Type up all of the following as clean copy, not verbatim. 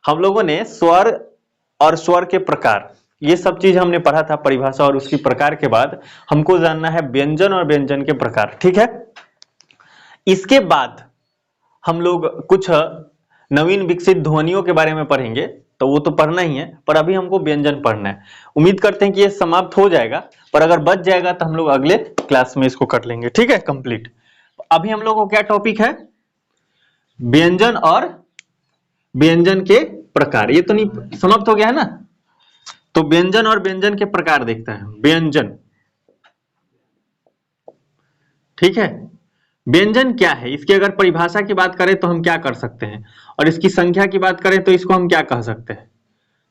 हम लोगों ने स्वर और स्वर के प्रकार, ये सब चीज हमने पढ़ा था, परिभाषा और उसकी प्रकार के बाद हमको जानना है व्यंजन और व्यंजन के प्रकार। ठीक है, इसके बाद हम लोग कुछ नवीन विकसित ध्वनियों के बारे में पढ़ेंगे, तो वो तो पढ़ना ही है, पर अभी हमको व्यंजन पढ़ना है। उम्मीद करते हैं कि ये समाप्त हो जाएगा, पर अगर बच जाएगा तो हम लोग अगले क्लास में इसको कर लेंगे। ठीक है, कंप्लीट। अभी हम लोग को क्या टॉपिक है, व्यंजन और व्यंजन के प्रकार। ये तो नहीं समाप्त हो गया है ना, तो व्यंजन और व्यंजन के प्रकार देखते हैं। व्यंजन, ठीक है, व्यंजन क्या है, इसकी अगर परिभाषा की बात करें तो हम क्या कर सकते हैं, और इसकी संख्या की बात करें तो इसको हम क्या कह सकते हैं।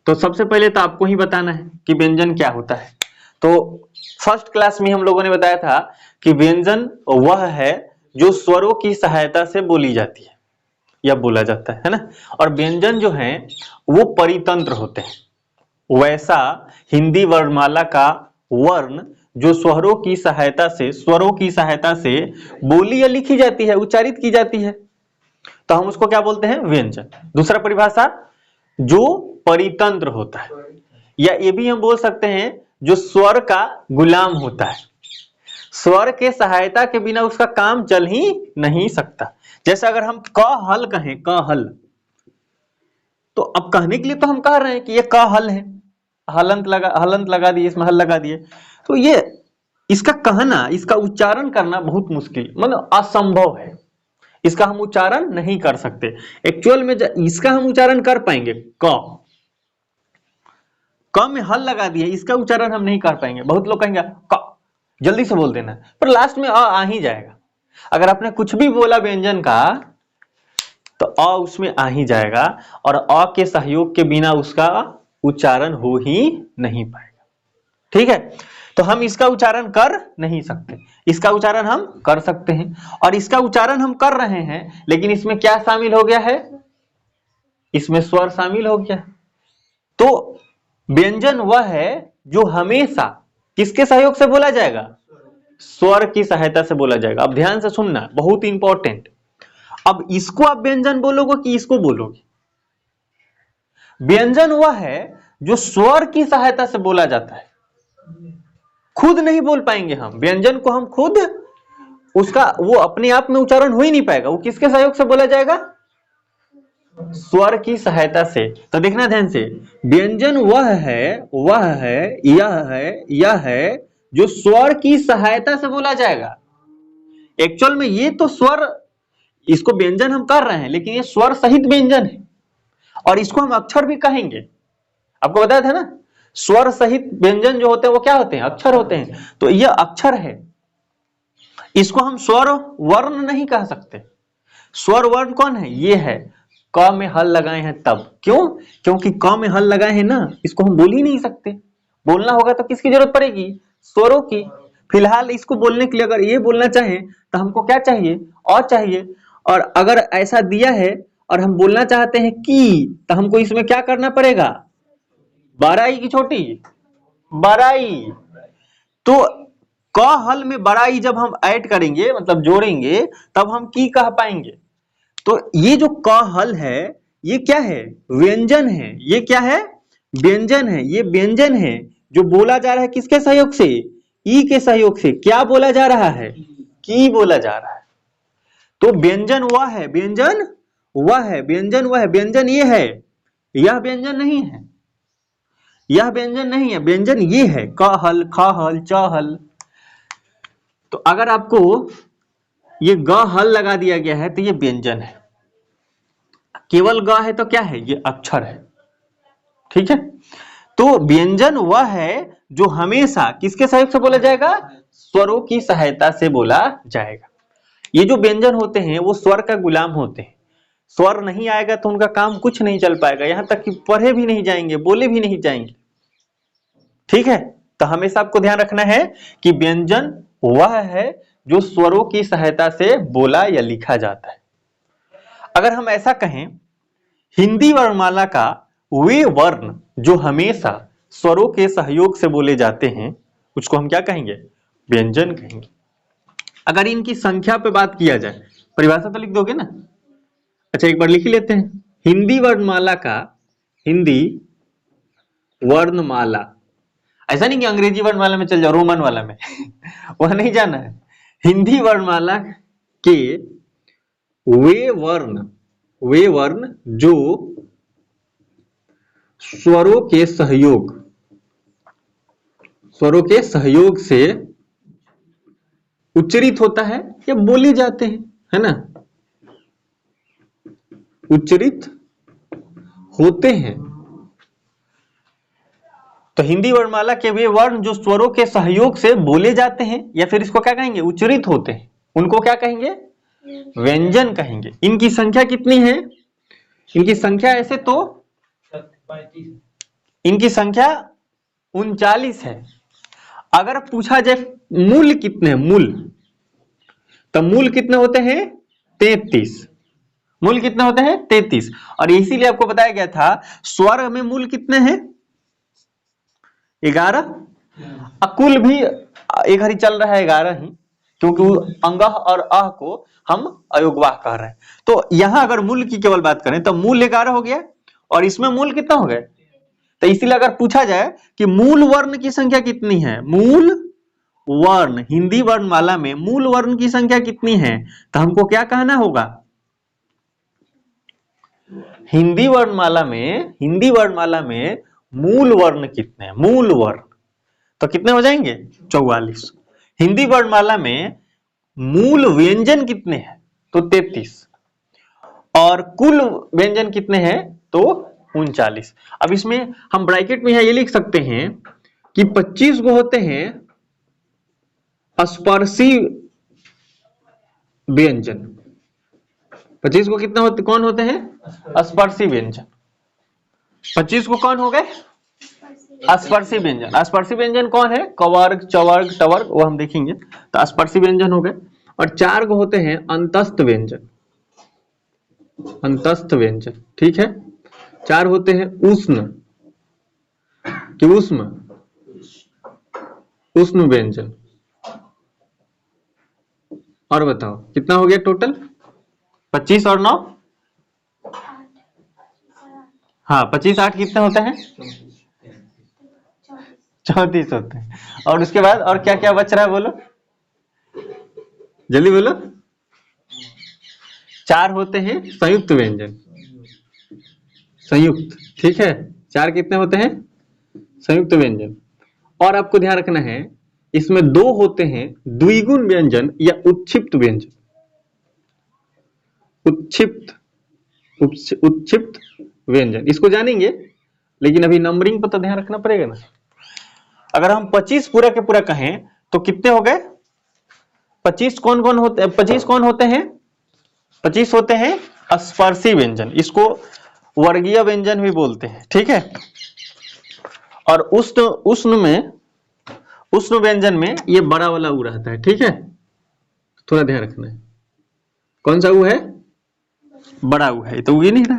तो सबसे पहले तो आपको ही बताना है कि व्यंजन क्या होता है। तो फर्स्ट क्लास में हम लोगों ने बताया था कि व्यंजन वह है जो स्वरों की सहायता से बोली जाती है या बोला जाता है ना, और व्यंजन जो है वो परितंत्र होते हैं। वैसा हिंदी वर्णमाला का वर्ण जो स्वरों की सहायता से बोली या लिखी जाती है, उच्चारित की जाती है, तो हम उसको क्या बोलते हैं, व्यंजन। दूसरा परिभाषा, जो परितंत्र होता है, या ये भी हम बोल सकते हैं जो स्वर का गुलाम होता है, स्वर के सहायता के बिना उसका काम चल ही नहीं सकता। जैसे अगर हम क हल कहें, क हल, तो अब कहने के लिए तो हम कह रहे हैं कि ये क हल है, हलंत लगा दिए, इसमें हल लगा दिए, तो ये इसका कहना, इसका उच्चारण करना बहुत मुश्किल, मतलब असंभव है। इसका हम उच्चारण नहीं कर सकते। एक्चुअल में इसका हम उच्चारण कर पाएंगे, क में हल लगा दिए, इसका उच्चारण हम नहीं कर पाएंगे। बहुत लोग कहेंगे क, जल्दी से बोल देना, पर लास्ट में आ ही जाएगा। अगर आपने कुछ भी बोला व्यंजन का, तो अ उसमें आ ही जाएगा, और अ के सहयोग के बिना उसका उच्चारण हो ही नहीं पाएगा। ठीक है, तो हम इसका उच्चारण कर नहीं सकते, इसका उच्चारण हम कर सकते हैं, और इसका उच्चारण हम कर रहे हैं, लेकिन इसमें क्या शामिल हो गया है, इसमें स्वर शामिल हो गया है। तो व्यंजन वह है जो हमेशा किसके सहयोग से बोला जाएगा, स्वर की सहायता से बोला जाएगा। अब ध्यान से सुनना, बहुत इंपॉर्टेंट। अब इसको आप व्यंजन बोलोगे कि इसको बोलोगे, व्यंजन वह है जो स्वर की सहायता से बोला जाता है, खुद नहीं बोल पाएंगे हम व्यंजन को, हम खुद उसका वो अपने आप में उच्चारण हो ही नहीं पाएगा, वो किसके सहयोग से बोला जाएगा, स्वर की सहायता से। तो देखना ध्यान से, व्यंजन वह है, यह है जो स्वर की सहायता से बोला जाएगा। एक्चुअल में ये तो स्वर, इसको व्यंजन हम कर रहे हैं, लेकिन ये स्वर सहित व्यंजन है, और इसको हम अक्षर भी कहेंगे। आपको बताया था ना, स्वर सहित व्यंजन जो होते हैं वो क्या होते हैं, अक्षर होते हैं। तो यह अक्षर है, इसको हम स्वर वर्ण नहीं कह सकते। स्वर वर्ण कौन है, ये है, क में हल लगाए हैं तब। क्यों, क्योंकि क में हल लगाए हैं ना, इसको हम बोल ही नहीं सकते। बोलना होगा तो किसकी जरूरत पड़ेगी, स्वरों की। फिलहाल इसको बोलने के लिए अगर ये बोलना चाहें तो हमको क्या चाहिए, और चाहिए। और अगर ऐसा दिया है और हम बोलना चाहते हैं कि, तो हमको इसमें क्या करना पड़ेगा, बड़ाई की छोटी, बड़ाई। तो क हल में बड़ाई जब हम ऐड करेंगे, मतलब जोड़ेंगे, तब हम की कह पाएंगे। तो ये जो क हल है, ये क्या है, व्यंजन है। ये क्या है, व्यंजन है। ये व्यंजन है जो बोला जा रहा है किसके सहयोग से, ई के सहयोग से। क्या बोला जा रहा है, की बोला जा रहा है। तो व्यंजन वह है, व्यंजन वह है, व्यंजन वह है, व्यंजन ये है, यह व्यंजन नहीं है, यह व्यंजन नहीं है, व्यंजन ये है, क हल, ख हल, च हल। तो अगर आपको ये ग हल लगा दिया गया है तो ये व्यंजन है, केवल ग है तो क्या है, ये अक्षर है। ठीक है, तो व्यंजन वह है जो हमेशा किसके सहयोग से बोला जाएगा, स्वरों की सहायता से बोला जाएगा। ये जो व्यंजन होते हैं वो स्वर का गुलाम होते हैं, स्वर नहीं आएगा तो उनका काम कुछ नहीं चल पाएगा, यहां तक कि पढ़े भी नहीं जाएंगे, बोले भी नहीं जाएंगे। ठीक है, तो हमेशा आपको ध्यान रखना है कि व्यंजन वह है जो स्वरों की सहायता से बोला या लिखा जाता है। अगर हम ऐसा कहें, हिंदी वर्णमाला का वे वर्ण जो हमेशा स्वरों के सहयोग से बोले जाते हैं, उसको हम क्या कहेंगे, व्यंजन कहेंगे। अगर इनकी संख्या पे बात किया जाए, परिभाषा तो लिख दोगे ना, अच्छा एक बार लिख ही लेते हैं। हिंदी वर्णमाला का हिंदी वर्णमाला। ऐसा नहीं कि अंग्रेजी वर्णमाला में चल जाओ, रोमन वाला में वह नहीं जाना है। हिंदी वर्णमाला के वे वर्ण जो स्वरों के सहयोग से उच्चरित होता है या बोले जाते हैं, है ना, उच्चरित होते हैं। तो हिंदी वर्णमाला के वे वर्ण जो स्वरों के सहयोग से बोले जाते हैं या फिर इसको क्या कहेंगे, उच्चरित होते हैं, उनको क्या कहेंगे, व्यंजन कहेंगे। इनकी संख्या कितनी है, इनकी संख्या ऐसे तो इनकी संख्या 39 है। अगर पूछा जाए मूल कितने, तो मूल कितने होते हैं, 33। मूल कितने होते हैं, 33। और इसीलिए आपको बताया गया था स्वर में मूल कितने हैं, 11। अकुल भी एक हरी चल रहा है 11 ही, क्योंकि अंगह और अह को हम अयोगवाह कह रहे हैं। तो यहां अगर मूल की केवल बात करें तो मूल 11 हो गया और इसमें मूल कितना हो गए। तो इसीलिए अगर पूछा जाए कि मूल वर्ण की संख्या कितनी है, मूल वर्ण हिंदी वर्णमाला में मूल वर्ण की संख्या कितनी है, तो हमको क्या कहना होगा, हिंदी वर्णमाला में मूल वर्ण कितने हैं, मूल वर्ण तो कितने हो जाएंगे, 44। हिंदी वर्णमाला में मूल व्यंजन कितने हैं, तो 33। और कुल व्यंजन कितने हैं, तो 39। अब इसमें हम ब्रैकेट में ये लिख सकते हैं कि 25 को होते हैं स्पर्शी व्यंजन। 25 को कितना होते, कौन होते हैं, स्पर्शी व्यंजन। 25 को कौन हो गए, स्पर्शी व्यंजन। स्पर्शी व्यंजन कौन है, कवर्ग, चवर्ग, टवर्ग, वो हम देखेंगे। तो स्पर्शी व्यंजन हो गए। और 4 को होते हैं अंतस्थ व्यंजन, अंतस्थ व्यंजन, ठीक है। 4 होते हैं उष्ण कि उष्ण व्यंजन। और बताओ कितना हो गया टोटल, 25 और 9, हाँ 25 8 कितने होते हैं, 34 होते हैं। और उसके बाद और क्या क्या बच रहा है, बोलो जल्दी बोलो। 4 होते हैं संयुक्त व्यंजन, संयुक्त, ठीक है। 4 कितने होते हैं, संयुक्त व्यंजन। और आपको ध्यान रखना है इसमें 2 होते हैं द्विगुण व्यंजन या उत्क्षिप्त व्यंजन, उत्क्षिप्त व्यंजन, इसको जानेंगे लेकिन अभी नंबरिंग पर तो ध्यान रखना पड़ेगा ना। अगर हम 25 पूरा के पूरा कहें तो कितने हो गए, 25 कौन कौन होते हैं, 25 कौन होते हैं, 25 होते हैं स्पर्शी व्यंजन, इसको वर्गीय व्यंजन भी बोलते हैं, ठीक है। और उष्ण व्यंजन में ये बड़ा वाला ऊ रहता है, ठीक है, थोड़ा ध्यान रखना है। कौन सा ऊ है, बड़ा ऊ है, तो ये नहीं रहा,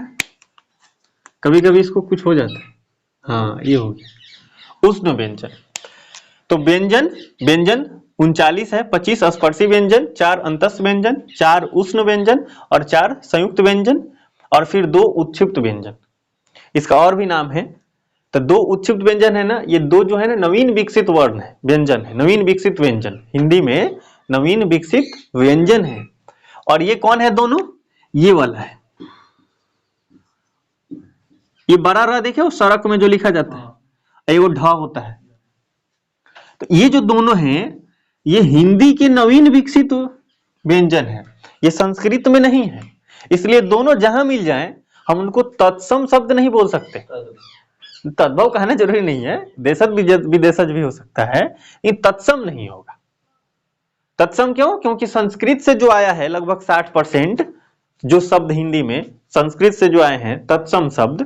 कभी कभी इसको कुछ हो जाता है, हाँ ये हो गया उष्ण व्यंजन। तो व्यंजन 39 है, 25 स्पर्शी व्यंजन, 4 अंतस्थ व्यंजन, 4 उष्ण व्यंजन और 4 संयुक्त व्यंजन और फिर 2 उत्क्षिप्त व्यंजन। इसका और भी नाम है। तो 2 उत्क्षिप्त व्यंजन है ना, ये 2 जो है ना नवीन विकसित वर्ण है, व्यंजन है, नवीन विकसित व्यंजन, हिंदी में नवीन विकसित व्यंजन है। और ये कौन है दोनों, ये वाला है, ये बड़ा र देखे वो सड़क में जो लिखा जाता है, ये वो ढ होता है। तो ये जो दोनों हैं ये हिंदी के नवीन विकसित व्यंजन है, ये संस्कृत में नहीं है। इसलिए दोनों जहां मिल जाएं हम उनको तत्सम शब्द नहीं बोल सकते। तद्भव कहना जरूरी नहीं है, देशज विदेशज भी हो सकता है, ये तत्सम नहीं होगा। तत्सम क्यों, क्योंकि संस्कृत से जो आया है लगभग 60% जो शब्द हिंदी में संस्कृत से जो आए हैं तत्सम शब्द,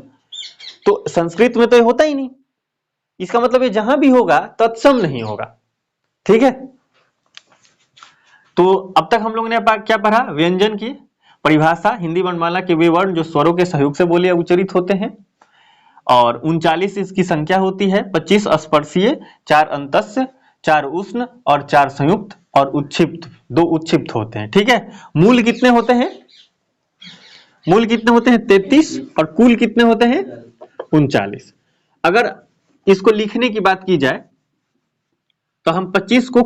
तो संस्कृत में तो ये होता ही नहीं, इसका मतलब ये जहां भी होगा तत्सम नहीं होगा, ठीक है। तो अब तक हम लोगों ने क्या पढ़ा, व्यंजन की परिभाषा, हिंदी वर्णमाला के वे वर्ण जो स्वरों के सहयोग से बोले उच्चरित होते हैं, और 39 इसकी संख्या होती है, 25 स्पर्शीय, 4 अंतस्य, 4 उष्ण और 4 संयुक्त और उत्क्षिप्त, 2 उत्क्षिप्त होते हैं, ठीक है। मूल कितने होते हैं, मूल कितने होते हैं, 33, और कुल कितने होते हैं, 39। अगर इसको लिखने की बात की जाए तो हम 25 को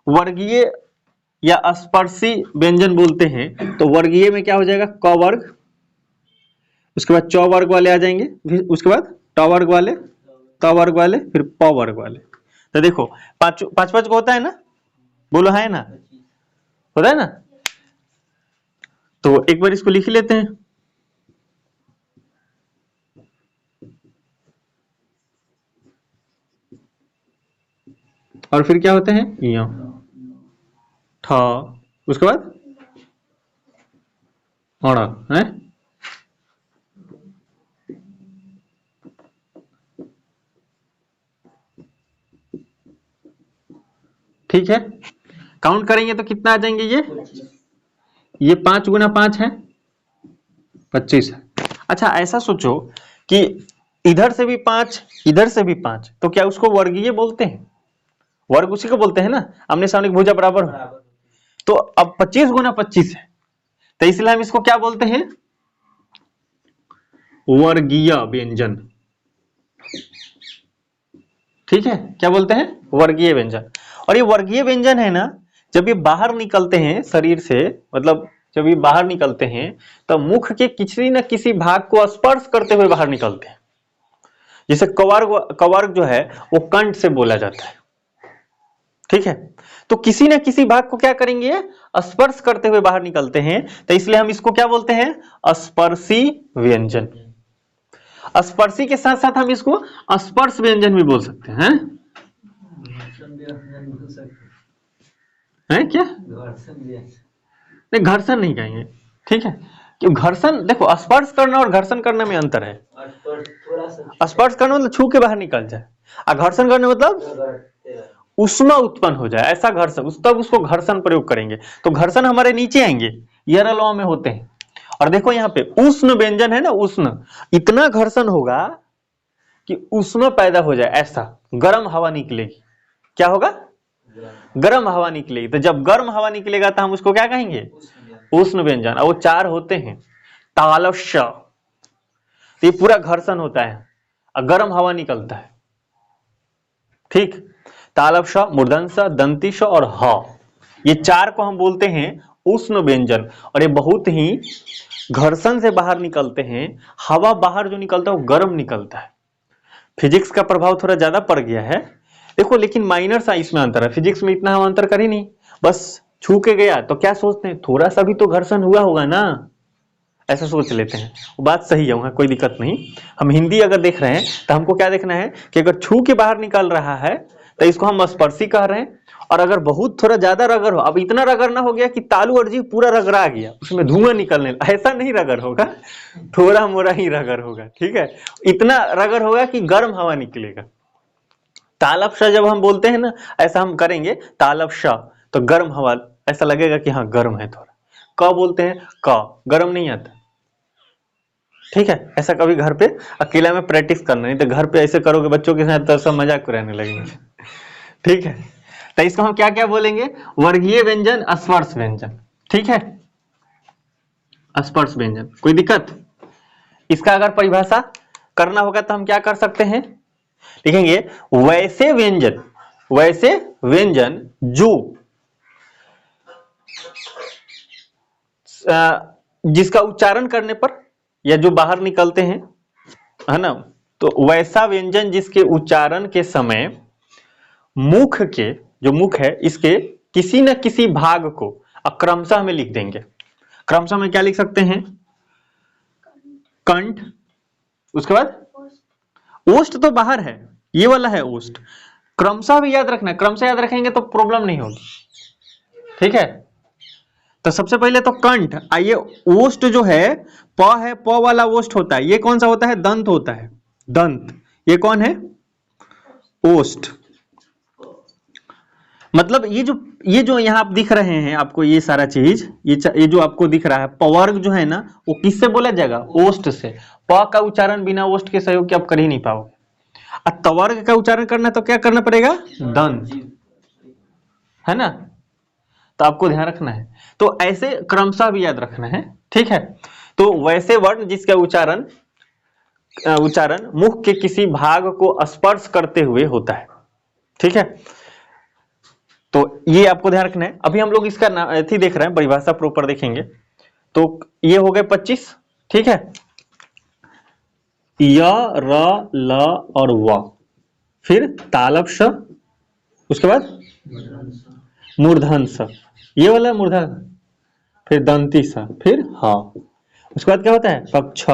वर्गीय या स्पर्शी व्यंजन बोलते हैं। तो वर्गीय में क्या हो जाएगा, क वर्ग, उसके बाद च वर्ग वाले आ जाएंगे, फिर उसके बाद ट वर्ग वाले, त वर्ग वाले, फिर प वर्ग वाले। तो देखो पांच पांच पांच को होता है ना, बोलो है ना, होता है ना। तो एक बार इसको लिख लेते हैं। और फिर क्या होते हैं, य ठ, उसके बाद अण है। ठीक है, काउंट करेंगे तो कितना आ जाएंगे ये 5 गुना 5 है 25 है। अच्छा ऐसा सोचो कि इधर से भी 5 इधर से भी 5, तो क्या उसको वर्गीय बोलते हैं? वर्ग उसी को बोलते हैं ना, आमने सामने की भुजा बराबर हो। तो अब 25 गुना 25 है, तो इसलिए हम इसको क्या बोलते हैं, वर्गीय व्यंजन। ठीक है, क्या बोलते हैं, वर्गीय व्यंजन। और ये वर्गीय व्यंजन है ना, जब ये बाहर निकलते हैं शरीर से, मतलब जब ये बाहर निकलते हैं तो मुख के किसी न किसी भाग को स्पर्श करते हुए बाहर निकलते हैं। जैसे कवर्ग जो है वो कंठ से बोला जाता है। ठीक है, तो किसी न किसी भाग को क्या करेंगे, स्पर्श करते हुए बाहर निकलते हैं, तो इसलिए हम इसको क्या बोलते हैं, स्पर्शी व्यंजन। स्पर्शी के साथ साथ हम इसको स्पर्श व्यंजन भी बोल सकते हैं। है क्या, नहीं घर्षण नहीं कहेंगे। ठीक है, क्यों घर्षण, देखो स्पर्श करना और घर्षण करने में अंतर है। स्पर्श करना मतलब छू के बाहर निकल जाए, और घर्षण करने मतलब उष्मा उत्पन्न हो जाए, ऐसा घर्षण, तब उसको घर्षण प्रयोग करेंगे। तो घर्षण हमारे नीचे आएंगे, यरलवा में होते हैं। और देखो यहाँ पे उष्ण व्यंजन है ना, उष्ण, इतना घर्षण होगा कि उष्मा पैदा हो जाए, ऐसा गर्म हवा निकलेगी। क्या होगा, गर्म हवा निकलेगी। तो जब गर्म हवा निकलेगा तो हम उसको क्या कहेंगे, उष्ण व्यंजन। और वो 4 होते हैं, तालव्य, तो ये पूरा घर्षण होता है और गर्म हवा निकलता है। ठीक, तालव्य, मूर्धन्य, दंतिश और ह, ये 4 को हम बोलते हैं उष्ण व्यंजन। और ये बहुत ही घर्षण से बाहर निकलते हैं, हवा बाहर जो निकलता है वो गर्म निकलता है। फिजिक्स का प्रभाव थोड़ा ज्यादा पड़ गया है देखो, लेकिन माइनर सा इसमें अंतर है। फिजिक्स में इतना हम अंतर कर ही नहीं, बस छू के गया तो क्या सोचते हैं, थोड़ा सा भी तो घर्षण हुआ होगा ना, ऐसा सोच लेते हैं। वो बात सही है, वहां कोई दिक्कत नहीं। हम हिंदी अगर देख रहे हैं तो हमको क्या देखना है कि अगर छू के बाहर निकल रहा है तो इसको हम स्पर्शी कह रहे हैं। और अगर बहुत थोड़ा ज्यादा रगड़ हो, अब इतना रगड़ ना हो गया कि तालू और जीभ पूरा रगड़ा गया, उसमें धुआं निकलने, ऐसा नहीं रगड़ होगा, थोड़ा मोड़ा ही रगड़ होगा। ठीक है, इतना रगड़ होगा कि गर्म हवा निकलेगा। तालव्य जब हम बोलते हैं ना, ऐसा हम करेंगे तालव्य, तो गर्म हवा, ऐसा लगेगा कि हाँ गर्म है थोड़ा। क बोलते हैं, क गर्म नहीं आता। ठीक है, ऐसा कभी घर पे अकेला में प्रैक्टिस करना, नहीं तो घर पे ऐसे करोगे बच्चों के साथ तो सब मजाक रहने लगेंगे। ठीक है, तो इसको हम क्या क्या बोलेंगे, वर्गीय व्यंजन, स्पर्श व्यंजन। ठीक है, स्पर्श व्यंजन, कोई दिक्कत? इसका अगर परिभाषा करना होगा तो हम क्या कर सकते हैं, लिखेंगे वैसे व्यंजन, वैसे व्यंजन जो जिसका उच्चारण करने पर या जो बाहर निकलते हैं, है ना, तो वैसा व्यंजन जिसके उच्चारण के समय मुख के, जो मुख है इसके किसी न किसी भाग को क्रमशः में लिख देंगे। क्रमशः में क्या लिख सकते हैं, कंठ, उसके बाद ओष्ठ तो बाहर है, ये वाला है ओष्ठ। क्रमशः भी याद रखना, क्रमशः याद रखेंगे तो प्रॉब्लम नहीं होगी। ठीक है, तो सबसे पहले तो कंठ, आइए ओष्ठ जो है, प वाला ओष्ठ होता है, ये कौन सा होता है, दंत होता है, दंत, ये कौन है, ओष्ठ। मतलब ये जो यहाँ आप दिख रहे हैं, आपको ये सारा चीज, ये जो आपको दिख रहा है, पवर्ग जो है ना, वो किससे बोला जाएगा, ओष्ठ से। प का उच्चारण बिना ओष्ठ के सहयोग के आप कर ही नहीं पाओगे। और तवर्ग का उच्चारण करना तो क्या करना पड़ेगा, दंत, है ना, तो आपको ध्यान रखना है। तो ऐसे क्रमशः भी याद रखना है। ठीक है, तो वैसे वर्ण जिसका उच्चारण उच्चारण मुख के किसी भाग को स्पर्श करते हुए होता है। ठीक है, तो ये आपको ध्यान रखना है। अभी हम लोग इसका थी देख रहे हैं, परिभाषा प्रॉपर देखेंगे। तो ये हो गए 25। ठीक है, य, र, ल और व, फिर तालव स, उसके बाद मूर्धन स, ये वाला मूर्धन, फिर दंती स, फिर ह, उसके बाद क्या होता है पक्ष,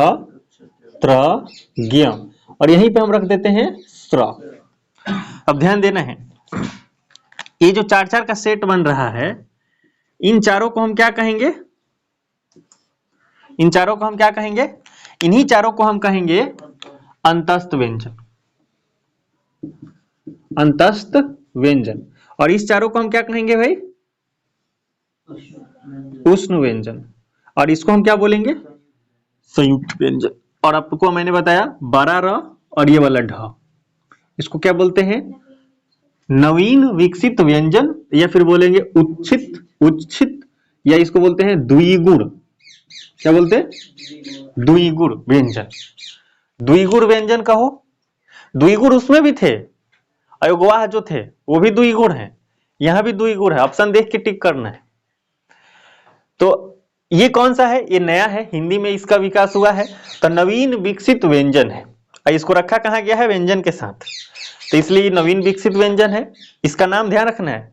त्र, ज्ञ, और यहीं पे हम रख देते हैं स्र। अब ध्यान देना है, ये जो चार चार का सेट बन रहा है, इन चारों को हम क्या कहेंगे? इन चारों को हम क्या कहेंगे? इन्हीं चारों को हम कहेंगे अंतस्थ व्यंजन। अंतस्थ व्यंजन। और इस चारों को हम क्या कहेंगे भाई? उष्ण व्यंजन। और इसको हम क्या बोलेंगे? संयुक्त व्यंजन। और आपको मैंने बताया बड़ा र और ये वाला ढ, इसको क्या बोलते हैं? नवीन विकसित व्यंजन, या फिर बोलेंगे उच्छित, उच्छित, या इसको बोलते हैं द्विगुण। क्या बोलते हैं? द्विगुण व्यंजन। द्विगुण व्यंजन कहो। द्विगुण उसमें भी थे, अयोगवाह जो थे वो भी द्विगुण है, यहां भी द्विगुण है। ऑप्शन देख के टिक करना है। तो ये कौन सा है? ये नया है, हिंदी में इसका विकास हुआ है, तो नवीन विकसित व्यंजन है। इसको रखा कहां गया है? व्यंजन के साथ, तो इसलिए नवीन विकसित व्यंजन है। इसका नाम ध्यान रखना है।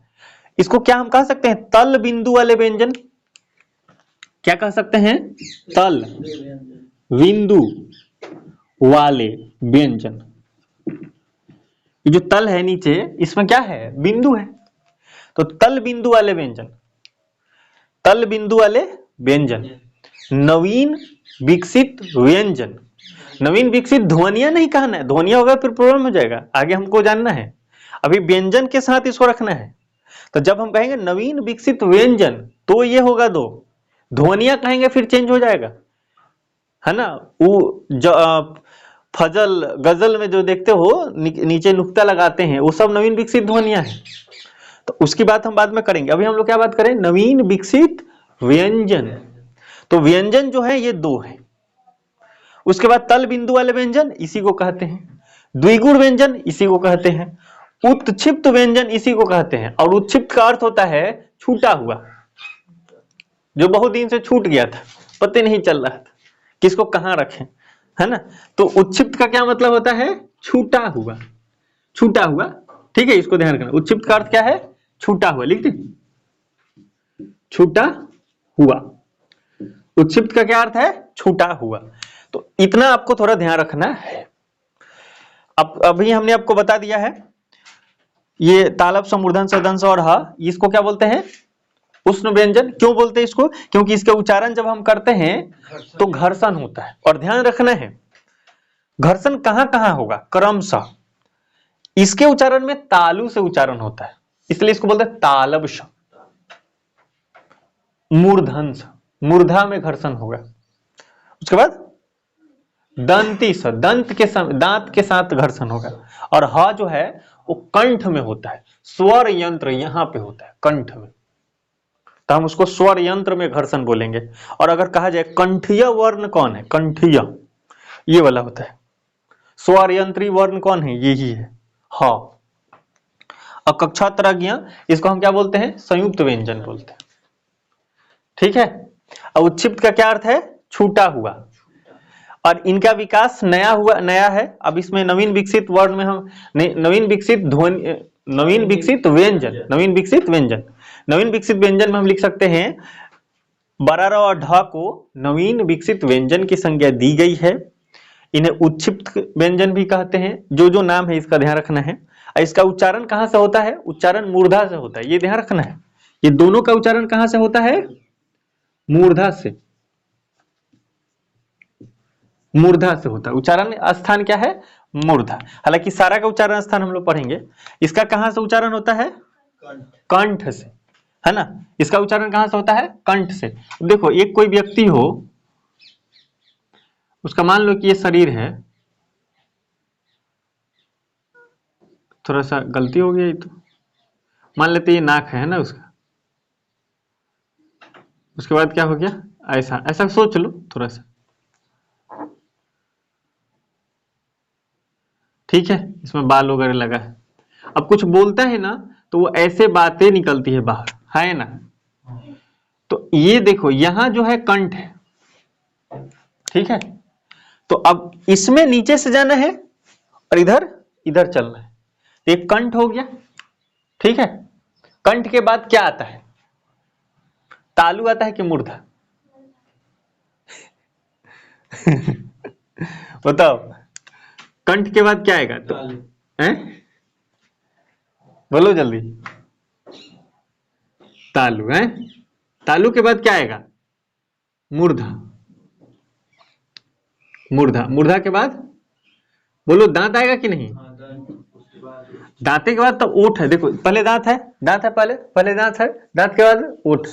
इसको क्या हम कह सकते हैं? तल बिंदु वाले व्यंजन। क्या कह सकते हैं? तल बिंदु वाले व्यंजन। ये जो तल है नीचे, इसमें क्या है? बिंदु है, तो तल बिंदु वाले व्यंजन। तल बिंदु वाले व्यंजन, नवीन विकसित व्यंजन। नवीन विकसित ध्वनिया नहीं कहना है, ध्वनिया होगा फिर प्रॉब्लम हो जाएगा, आगे हमको जानना है। अभी व्यंजन के साथ इसको रखना है। तो जब हम कहेंगे नवीन विकसित व्यंजन, तो ये होगा दो। ध्वनिया कहेंगे फिर चेंज हो जाएगा, है ना। वो फजल गजल में जो देखते हो नीचे नुक्ता लगाते हैं, वो सब नवीन विकसित ध्वनिया है। तो उसकी बात हम बाद में करेंगे। अभी हम लोग क्या बात करें? नवीन विकसित व्यंजन। तो व्यंजन जो है ये दो है। उसके बाद तल बिंदु वाले व्यंजन, इसी को कहते हैं। द्विगुण व्यंजन, इसी को कहते हैं। उत्क्षिप्त व्यंजन, इसी को कहते हैं। और उत्क्षिप्त का अर्थ होता है छूटा हुआ, जो बहुत दिन से छूट गया था, पता नहीं चल रहा था किसको कहां रखें, है ना। तो उत्क्षिप्त का क्या मतलब होता है? छूटा हुआ, छूटा हुआ। ठीक है, इसको ध्यान रखना। उत्क्षिप्त का अर्थ क्या है? छूटा हुआ। लिख दी, छूटा हुआ। उत्क्षिप्त का क्या अर्थ है? छूटा हुआ। तो इतना आपको थोड़ा ध्यान रखना है। अब अभी हमने आपको बता दिया है, ये तालव, समूर्धन, सदंश और ह, इसको क्या बोलते हैं? उष्ण व्यंजन। क्यों बोलते हैं इसको? क्योंकि इसके उच्चारण जब हम करते हैं तो घर्षण होता है। और ध्यान रखना है, घर्षण कहां कहां होगा? क्रमशः। इसके उच्चारण में तालु से उच्चारण होता है, इसलिए इसको बोलते हैं तालव श। मूर्धन स, मूर्धा में घर्षण होगा। उसके बाद दंती स, दांत के साथ घर्षण होगा। और ह जो है वो कंठ में होता है, स्वर यंत्र यहां पे होता है कंठ में, तो हम उसको स्वर यंत्र में घर्षण बोलेंगे। और अगर कहा जाए कंठीय वर्ण कौन है? कंठीय ये वाला होता है। स्वर यंत्री वर्ण कौन है? यही है, ह। और कक्षात्रज्ञ, इसको हम क्या बोलते हैं? संयुक्त व्यंजन बोलते हैं। ठीक है। और उत्क्षिप्त का क्या अर्थ है? छूटा हुआ। और इनका विकास नया है। अब इसमें नवीन विकसित वर्ण में हम नवीन विकसित ध्वनि, नवीन विकसित व्यंजन, नवीन विकसित व्यंजन, नवीन विकसित व्यंजन में हम लिख सकते हैं बड़ा र और ढ को नवीन विकसित व्यंजन की संज्ञा दी गई है। इन्हें उत्क्षिप्त व्यंजन भी कहते हैं। जो जो नाम है इसका ध्यान रखना है। इसका उच्चारण कहां से होता है? उच्चारण मूर्धा से होता है, ये ध्यान रखना है। ये दोनों का उच्चारण कहां से होता है? मूर्धा से, मूर्धा से होता है। उच्चारण स्थान क्या है? मूर्धा। हालांकि सारा का उच्चारण स्थान हम लोग पढ़ेंगे। इसका कहां से उच्चारण होता है? कंठ से, है ना। इसका उच्चारण कहां से होता है? कंठ से। देखो, एक कोई व्यक्ति हो, उसका मान लो कि ये शरीर है, थोड़ा सा गलती हो गई तो मान लेते ये नाक है ना उसका। उसके बाद क्या हो गया? ऐसा ऐसा सोच लो थोड़ा सा। ठीक है, इसमें बाल वगैरह लगा है। अब कुछ बोलता है ना तो वो ऐसे बातें निकलती है बाहर, है ना। तो ये देखो यहां जो है कंठ है, ठीक है। तो अब इसमें नीचे से जाना है और इधर इधर चलना है। तो एक कंठ हो गया, ठीक है। कंठ के बाद क्या आता है? तालु आता है कि मूर्धा? बताओ, कंठ के बाद क्या आएगा? तो हैं, बोलो जल्दी। तालु है। तालु के बाद क्या आएगा? मूर्धा। मूर्धा, मूर्धा के बाद बोलो दांत आएगा कि नहीं? दांते के बाद तो ओठ है। देखो पहले दांत है, दांत है पहले, पहले दांत है, दांत के बाद ओठ,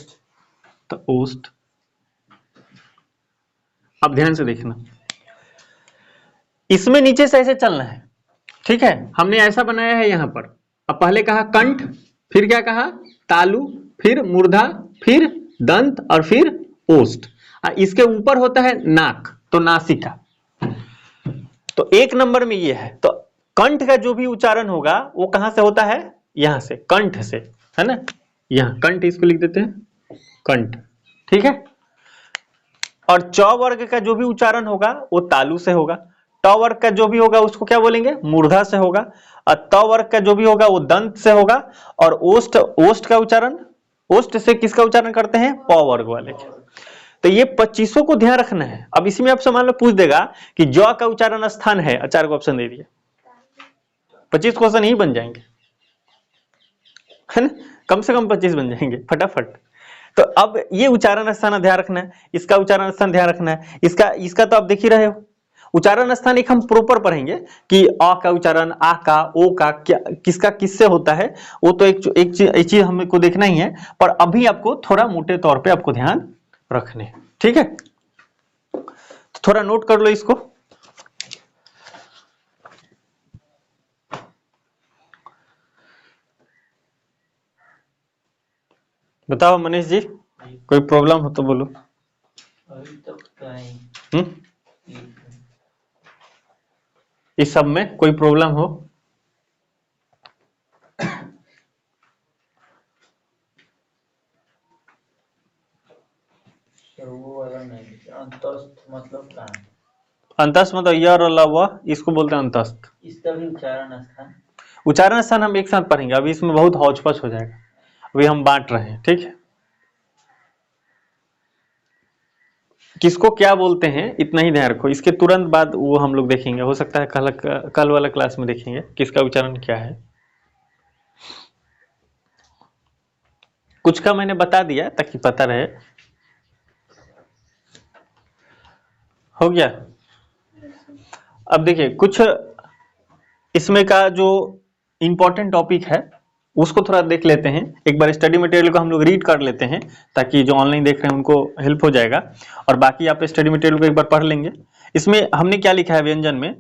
तो ओष्ठ। अब ध्यान से देखना, इसमें नीचे से ऐसे चलना है, ठीक है। हमने ऐसा बनाया है यहां पर। अब पहले कहा कंठ, फिर क्या कहा? तालु, फिर मूर्धा, फिर दंत और फिर ओष्ठ। इसके ऊपर होता है नाक, तो नासिका। तो एक नंबर में ये है। तो कंठ का जो भी उच्चारण होगा वो कहां से होता है? यहां से, कंठ से, है ना। यहां कंठ, इसको लिख देते हैं कंठ, ठीक है। और च वर्ग का जो भी उच्चारण होगा वो तालु से होगा। ट वर्ग का जो भी होगा उसको क्या बोलेंगे? मूर्धा से होगा। और त वर्ग का जो भी होगा वो दंत से होगा। और ओष्ठ, ओष्ठ का उच्चारण, ओष्ठ से किसका उच्चारण करते हैं? प वर्ग वाले के। तो ये 25 को ध्यान रखना है। अब इसमें आपसे मान लो पूछ देगा कि ज का उच्चारण स्थान है, 4 को ऑप्शन दे दिए, 25 क्वेश्चन ही बन जाएंगे, है ना। कम से कम 25 बन जाएंगे फटाफट। तो अब ये उच्चारण स्थान ध्यान रखना है, इसका उच्चारण स्थान ध्यान रखना है, इसका तो आप देख ही रहे हो। उच्चारण स्थान एक हम प्रॉपर पढ़ेंगे कि अ का उच्चारण, आ का, ओ का, क्या किसका किससे होता है, वो तो एक चीज हमको देखना ही है। पर अभी आपको थोड़ा मोटे तौर पे आपको ध्यान रखने, ठीक है। तो थोड़ा नोट कर लो इसको। बताओ मनीष जी, कोई प्रॉब्लम हो तो बोलो। अभी तक तो इस सब में कोई प्रॉब्लम हो? वो वाला नहीं, अंतस्थ मतलब क्या है? अंतस्थ मतलब य और ल व, इसको बोलते हैं अंतस्थ। इसका भी उच्चारण स्थान? उच्चारण स्थान हम एक साथ पढ़ेंगे, अभी इसमें बहुत हौच पौच हो जाएगा, अभी हम बांट रहे हैं, ठीक है। किसको क्या बोलते हैं इतना ही ध्यान रखो। इसके तुरंत बाद वो हम लोग देखेंगे, हो सकता है कल वाला क्लास में देखेंगे किसका उच्चारण क्या है। कुछ का मैंने बता दिया ताकि पता रहे। हो गया। अब देखिए कुछ इसमें का जो इंपॉर्टेंट टॉपिक है उसको थोड़ा देख लेते हैं। एक बार स्टडी मटेरियल को हम लोग रीड कर लेते हैं ताकि जो ऑनलाइन देख रहे हैं उनको हेल्प हो जाएगा, और बाकी आप स्टडी मटेरियल को एक बार पढ़ लेंगे। इसमें हमने क्या लिखा है व्यंजन में?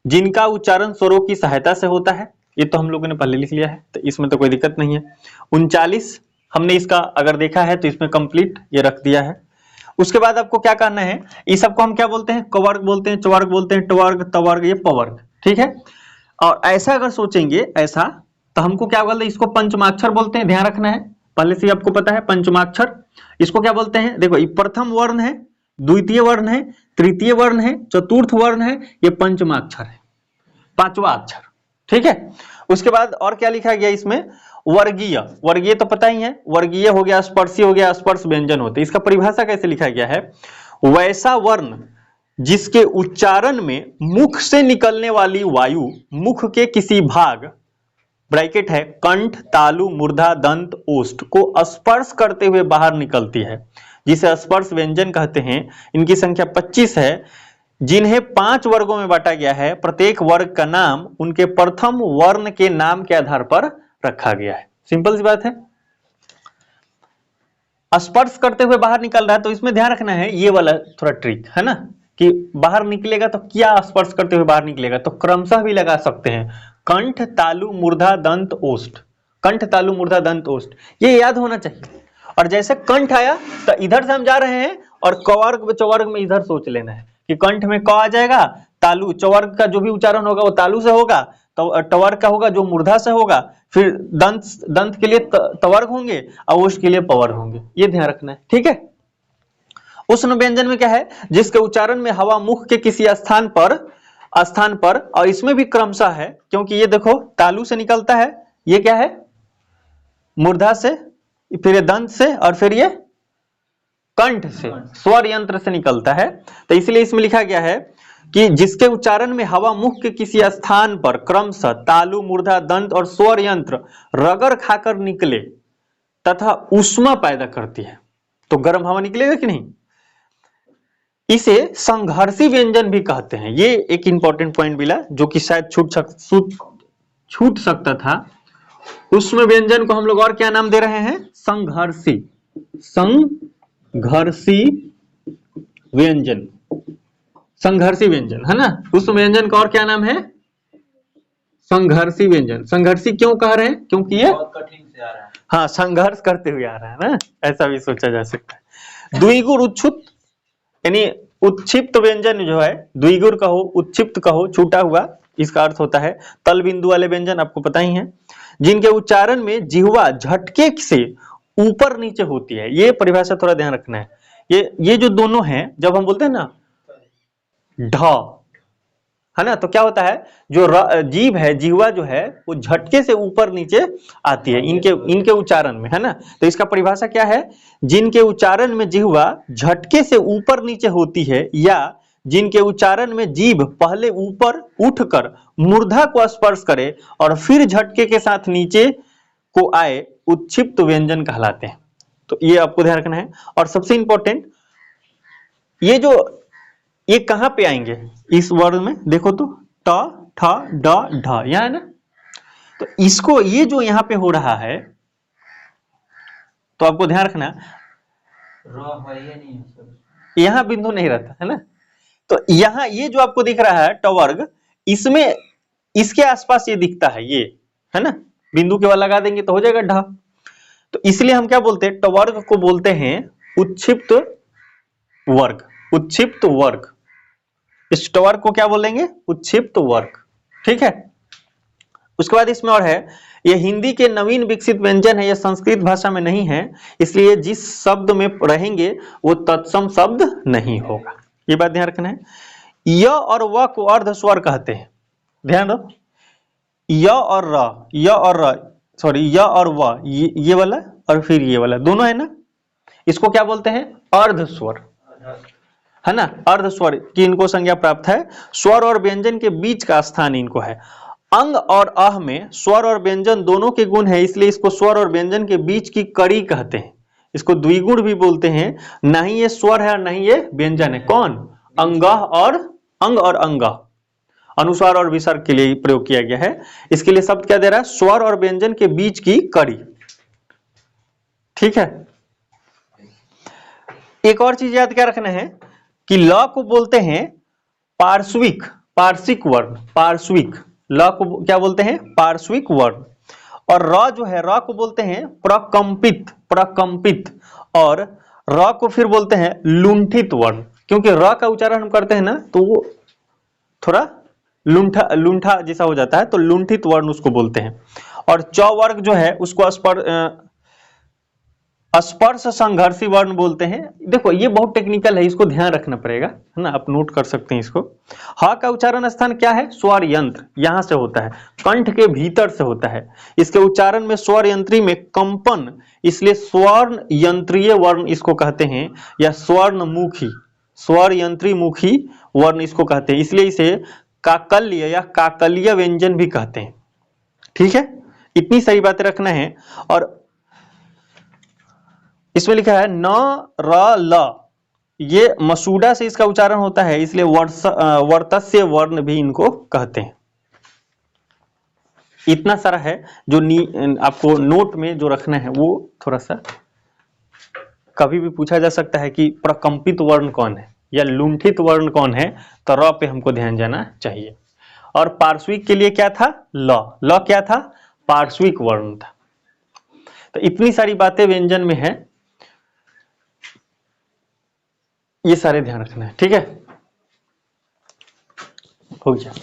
जिनका उच्चारण स्वरों की सहायता से होता है, ये तो हम लोगों ने पहले लिख लिया है, तो इसमें तो कोई दिक्कत नहीं है। 39 हमने इसका अगर देखा है तो इसमें कंप्लीट ये रख दिया है। उसके बाद आपको क्या करना है, इस सबको हम क्या बोलते हैं? कवर्ग बोलते हैं, चवर्ग बोलते हैं, टवर्ग, तवर्ग, ये पवर्ग, ठीक है। और ऐसा अगर सोचेंगे ऐसा तो हमको क्या बोलते हैं? इसको पंचमाक्षर बोलते हैं, ध्यान रखना है, पहले से आपको पता है पंचमाक्षर। इसको क्या बोलते हैं? देखो ये प्रथम वर्ण है, द्वितीय वर्ण है, तृतीय वर्ण है, चतुर्थ वर्ण है, ये पंचमाक्षर है, 5वां अक्षर, ठीक है। उसके बाद और क्या लिखा गया इसमें? वर्गीय। वर्गीय तो पता ही है, वर्गीय हो गया, स्पर्शी हो गया, स्पर्श व्यंजन होते। इसका परिभाषा कैसे लिखा गया है? वैसा वर्ण जिसके उच्चारण में मुख से निकलने वाली वायु मुख के किसी भाग, ब्रैकेट है, कंठ, तालु, मूर्धा, दंत, ओष्ठ को स्पर्श करते हुए बाहर निकलती है, जिसे स्पर्श व्यंजन कहते हैं। इनकी संख्या 25 है, जिन्हें 5 वर्गों में बांटा गया है। प्रत्येक वर्ग का नाम उनके प्रथम वर्ण के नाम के आधार पर रखा गया है। सिंपल सी बात है। स्पर्श करते हुए बाहर निकल रहा है तो इसमें ध्यान रखना है, ये वाला थोड़ा ट्रिक है ना, कि बाहर निकलेगा तो क्या स्पर्श करते हुए बाहर निकलेगा, तो क्रमशः भी लगा सकते हैं, कंठ, तालु, मूर्धा, दंत, ओष्ठ। कंठ, तालु, मूर्धा, दंत, ओष्ठ, ये याद होना चाहिए। और जैसे कंठ आया तो इधर से हम जा रहे हैं, और कवर्ग चवर्ग में इधर सोच लेना है कि कंठ में क आ जाएगा, तालु, चवर्ग का जो भी उच्चारण होगा वो तालु से होगा, तो टवर्ग का होगा जो मूर्धा से होगा, फिर दंत के लिए तवर्ग होंगे, अवोश के लिए पवर्ग होंगे, ये ध्यान रखना है, ठीक है। उष्ण व्यंजन में क्या है, जिसके उच्चारण में हवा मुख के किसी स्थान पर, और इसमें भी क्रमशः है, क्योंकि ये देखो तालु से निकलता है, ये क्या है मूर्धा से, फिर ये दंत से, और फिर ये कंठ से, स्वर यंत्र से निकलता है। तो इसलिए इसमें लिखा गया है कि जिसके उच्चारण में हवा मुख के किसी स्थान पर क्रमशः तालु, मूर्धा, दंत और स्वर यंत्र रगड़ खाकर निकले तथा ऊष्मा पैदा करती है, तो गर्म हवा निकलेगा कि नहीं, इसे संघर्षी व्यंजन भी कहते हैं। ये एक इंपॉर्टेंट पॉइंट मिला जो कि शायद छूट सकता था। उष्ण व्यंजन को हम लोग और क्या नाम दे रहे हैं, संघर्षी व्यंजन, संघर्षी व्यंजन है ना। उष्ण व्यंजन का और क्या नाम है, संघर्षी व्यंजन। संघर्षी क्यों कह रहे हैं, क्योंकि ये बहुत कठिन से आ रहा है, हाँ संघर्ष करते हुए आ रहा है ना, ऐसा भी सोचा जा सकता है। द्विगुण उच्छुत यानी उत्क्षिप्त व्यंजन जो है, द्विगुण कहो, उत्क्षिप्त कहो, छूटा हुआ, इसका अर्थ होता है तल बिंदु वाले व्यंजन, आपको पता ही है, जिनके उच्चारण में जिह्वा झटके से ऊपर नीचे होती है। ये परिभाषा थोड़ा ध्यान रखना है। ये जो दोनों हैं, जब हम बोलते हैं ना ढ, है ना, तो क्या होता है, जो जीभ है, जिह्वा जो है, वो झटके से ऊपर नीचे आती है इनके उच्चारण में, है ना। तो इसका परिभाषा क्या है, जिनके उच्चारण में जिह्वा झटके से ऊपर नीचे होती है, या जिनके उच्चारण में जीभ पहले ऊपर उठकर मूर्धा को स्पर्श करे और फिर झटके के साथ नीचे को आए, उत्क्षिप्त व्यंजन कहलाते हैं। तो ये आपको ध्यान रखना है। और सबसे इंपॉर्टेंट, ये कहां पे आएंगे इस वर्ड में, देखो तो ट, ठ, ड, ढ, यहां है ना। तो इसको, ये जो यहां पे हो रहा है, तो आपको ध्यान रखना, यहां बिंदु नहीं रहता है ना। तो यहां ये जो आपको दिख रहा है टवर्ग, इसमें इसके आसपास ये दिखता है, ये है ना, बिंदु केवल लगा देंगे तो हो जाएगा ढ। तो इसलिए हम क्या बोलते हैं, टवर्ग को बोलते हैं उत्क्षिप्त वर्ग, उत्क्षिप्त वर्ग। इस टवर्ग को क्या बोलेंगे, उत्क्षिप्त वर्ग, ठीक है। उसके बाद इसमें और है, यह हिंदी के नवीन विकसित व्यंजन है, यह संस्कृत भाषा में नहीं है, इसलिए जिस शब्द में रहेंगे वो तत्सम शब्द नहीं होगा, ये बात ध्यान रखना है। य और व को अर्ध स्वर कहते हैं, ध्यान दो, य और व, ये वाला और फिर ये वाला दोनों है ना, इसको क्या बोलते हैं, अर्ध स्वर, है ना। अर्ध स्वर की इनको संज्ञा प्राप्त है। स्वर और व्यंजन के बीच का स्थान इनको है। अंग और अह में स्वर और व्यंजन दोनों के गुण है, इसलिए इसको स्वर और व्यंजन के बीच की कड़ी कहते हैं। इसको द्विगुण भी बोलते हैं, ना ही ये स्वर है और ना ही ये व्यंजन है। कौन, अंगह और अंग और अंगह, अनुस्वार और विसर्ग के लिए प्रयोग किया गया है। इसके लिए शब्द क्या दे रहा है, स्वर और व्यंजन के बीच की कड़ी, ठीक है। एक और चीज याद क्या रखना है कि ल को बोलते हैं पार्श्विक वर्ण, पार्श्विक, ल को क्या बोलते हैं, पार्श्विक वर्ण। और र जो है, र को बोलते हैं प्रकंपित, और र को फिर बोलते हैं लुंठित वर्ण, क्योंकि र का उच्चारण हम करते हैं ना तो वो थोड़ा लुंठा जैसा हो जाता है, तो लुंठित वर्ण उसको बोलते हैं। और च वर्ग जो है उसको स्पर्श संघर्षी वर्ण बोलते हैं। देखो ये बहुत टेक्निकल है, इसको ध्यान रखना पड़ेगा, है ना, आप नोट कर सकते हैं इसको। ह का उच्चारण स्थान क्या है, स्वर यंत्र, यहां से होता है, कंठ के भीतर से होता है। इसके उच्चारण में स्वर यंत्री में कंपन, इसलिए स्वर्ण यंत्रीय वर्ण इसको कहते हैं, या स्वर्णमुखी, स्वर यंत्री मुखी वर्ण इसको कहते हैं। इसलिए इसे काकल्य या काकल्य व्यंजन भी कहते हैं, ठीक है। इतनी सारी बातें रखना है। और इसमें लिखा है न र ल, ये मसूड़ा से इसका उच्चारण होता है, इसलिए वर्तस्य वर्ण भी इनको कहते हैं। इतना सारा है जो आपको नोट में जो रखना है, वो थोड़ा सा कभी भी पूछा जा सकता है कि प्रकंपित वर्ण कौन है या लुंठित वर्ण कौन है, तो र पे हमको ध्यान जाना चाहिए। और पार्श्विक के लिए क्या था, ल क्या था, पार्श्विक वर्ण था। तो इतनी सारी बातें व्यंजन में है, ये सारे ध्यान रखना है, ठीक है। हो गया।